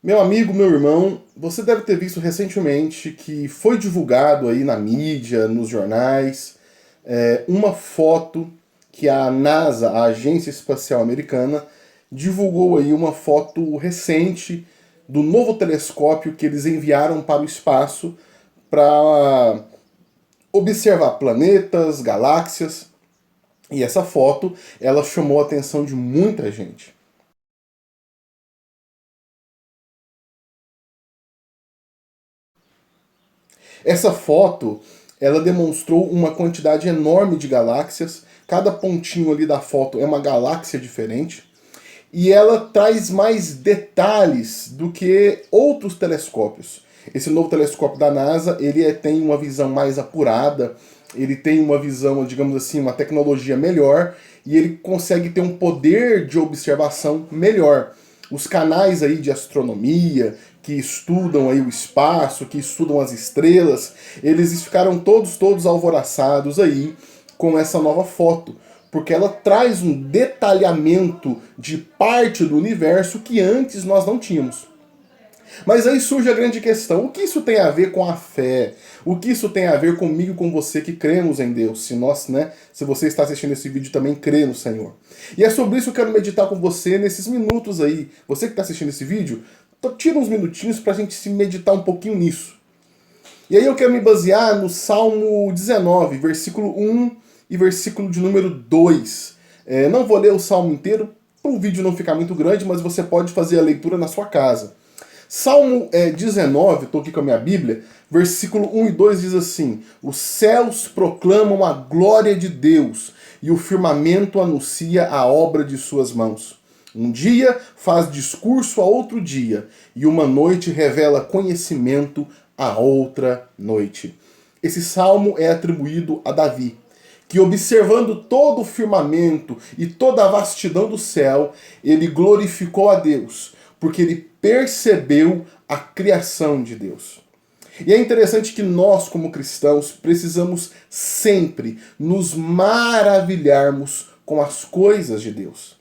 Meu amigo, meu irmão, você deve ter visto recentemente que foi divulgado aí na mídia, nos jornais, uma foto que a NASA, a Agência Espacial Americana, divulgou aí uma foto recente do novo telescópio que eles enviaram para o espaço para observar planetas, galáxias. E essa foto, ela chamou a atenção de muita gente. Essa foto, ela demonstrou uma quantidade enorme de galáxias. Cada pontinho ali da foto é uma galáxia diferente. E ela traz mais detalhes do que outros telescópios. Esse novo telescópio da NASA, tem uma visão mais apurada, ele tem uma visão, digamos assim, uma tecnologia melhor e ele consegue ter um poder de observação melhor. Os canais aí de astronomia, que estudam aí o espaço, que estudam as estrelas, eles ficaram todos alvoraçados aí com essa nova foto, porque ela traz um detalhamento de parte do universo que antes nós não tínhamos. Mas aí surge a grande questão: o que isso tem a ver com a fé? O que isso tem a ver comigo e com você que cremos em Deus? Se nós, né, se você está assistindo esse vídeo também crê no Senhor. E é sobre isso que eu quero meditar com você nesses minutos aí. Você que está assistindo esse vídeo, tira uns minutinhos para a gente se meditar um pouquinho nisso. E aí eu quero me basear no Salmo 19, versículo 1 e versículo de número 2. Não vou ler o Salmo inteiro, para o vídeo não ficar muito grande, mas você pode fazer a leitura na sua casa. Salmo 19, estou aqui com a minha Bíblia, versículo 1 e 2 diz assim: Os céus proclamam a glória de Deus, e o firmamento anuncia a obra de suas mãos. Um dia faz discurso a outro dia, e uma noite revela conhecimento a outra noite. Esse salmo é atribuído a Davi, que observando todo o firmamento e toda a vastidão do céu, ele glorificou a Deus, porque ele percebeu a criação de Deus. E é interessante que nós, como cristãos, precisamos sempre nos maravilharmos com as coisas de Deus.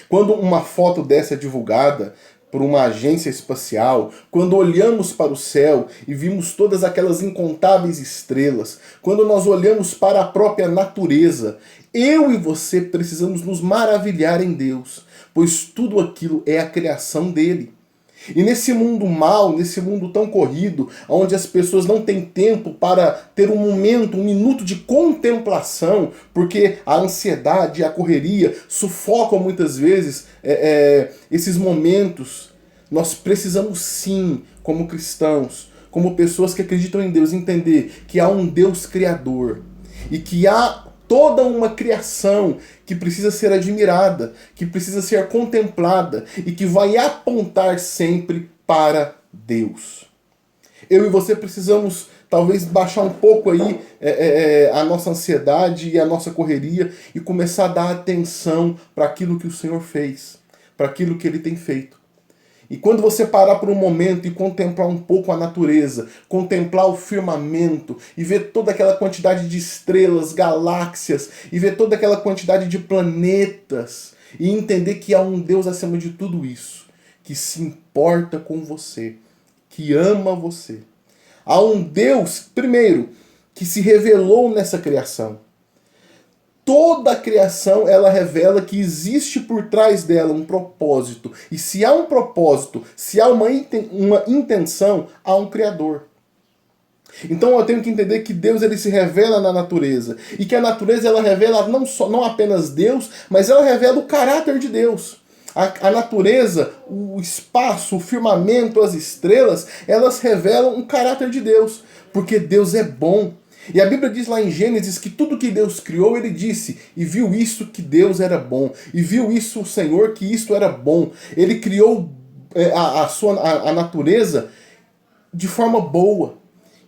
Quando uma foto dessa é divulgada por uma agência espacial, quando olhamos para o céu e vimos todas aquelas incontáveis estrelas, quando nós olhamos para a própria natureza, eu e você precisamos nos maravilhar em Deus, pois tudo aquilo é a criação dele. E nesse mundo mal, nesse mundo tão corrido, onde as pessoas não têm tempo para ter um momento, um minuto de contemplação, porque a ansiedade e a correria sufocam muitas vezes esses momentos, nós precisamos sim, como cristãos, como pessoas que acreditam em Deus, entender que há um Deus criador e que há toda uma criação que precisa ser admirada, que precisa ser contemplada e que vai apontar sempre para Deus. Eu e você precisamos talvez baixar um pouco aí a nossa ansiedade e a nossa correria e começar a dar atenção para aquilo que o Senhor fez, para aquilo que Ele tem feito. E quando você parar por um momento e contemplar um pouco a natureza, contemplar o firmamento e ver toda aquela quantidade de estrelas, galáxias, e ver toda aquela quantidade de planetas, e entender que há um Deus acima de tudo isso, que se importa com você, que ama você. Há um Deus, primeiro, que se revelou nessa criação. Toda a criação ela revela que existe por trás dela um propósito. E se há um propósito, se há uma intenção, há um Criador. Então eu tenho que entender que Deus ele se revela na natureza. E que a natureza ela revela não apenas Deus, mas ela revela o caráter de Deus. A natureza, o espaço, o firmamento, as estrelas, elas revelam um caráter de Deus. Porque Deus é bom. E a Bíblia diz lá em Gênesis que tudo que Deus criou, ele disse, e viu isso que Deus era bom, e viu isso o Senhor que isto era bom. Ele criou a natureza de forma boa.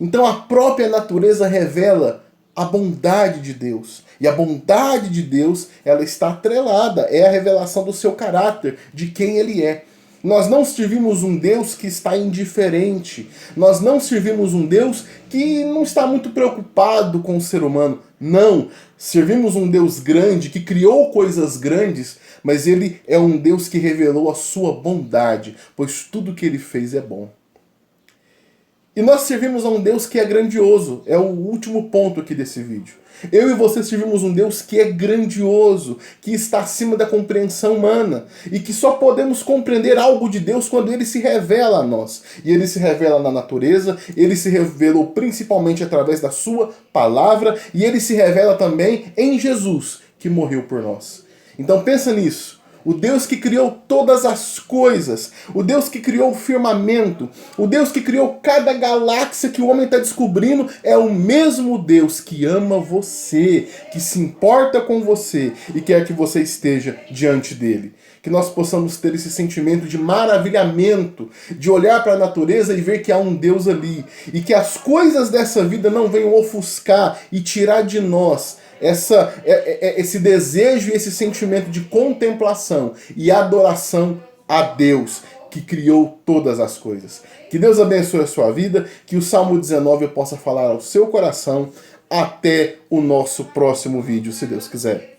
Então a própria natureza revela a bondade de Deus. E a bondade de Deus, ela está atrelada, é a revelação do seu caráter, de quem ele é. Nós não servimos um Deus que está indiferente. Nós não servimos um Deus que não está muito preocupado com o ser humano. Não. Servimos um Deus grande que criou coisas grandes, mas ele é um Deus que revelou a sua bondade, pois tudo que ele fez é bom. E nós servimos a um Deus que é grandioso. É o último ponto aqui desse vídeo. Eu e você servimos um Deus que é grandioso, que está acima da compreensão humana, e que só podemos compreender algo de Deus quando ele se revela a nós. E ele se revela na natureza, ele se revelou principalmente através da sua palavra, e ele se revela também em Jesus, que morreu por nós. Então pensa nisso. O Deus que criou todas as coisas, o Deus que criou o firmamento, o Deus que criou cada galáxia que o homem está descobrindo, é o mesmo Deus que ama você, que se importa com você e quer que você esteja diante dele. Que nós possamos ter esse sentimento de maravilhamento, de olhar para a natureza e ver que há um Deus ali, e que as coisas dessa vida não venham ofuscar e tirar de nós esse desejo e esse sentimento de contemplação e adoração a Deus, que criou todas as coisas. Que Deus abençoe a sua vida, que o Salmo 19 possa falar ao seu coração. Até o nosso próximo vídeo, se Deus quiser.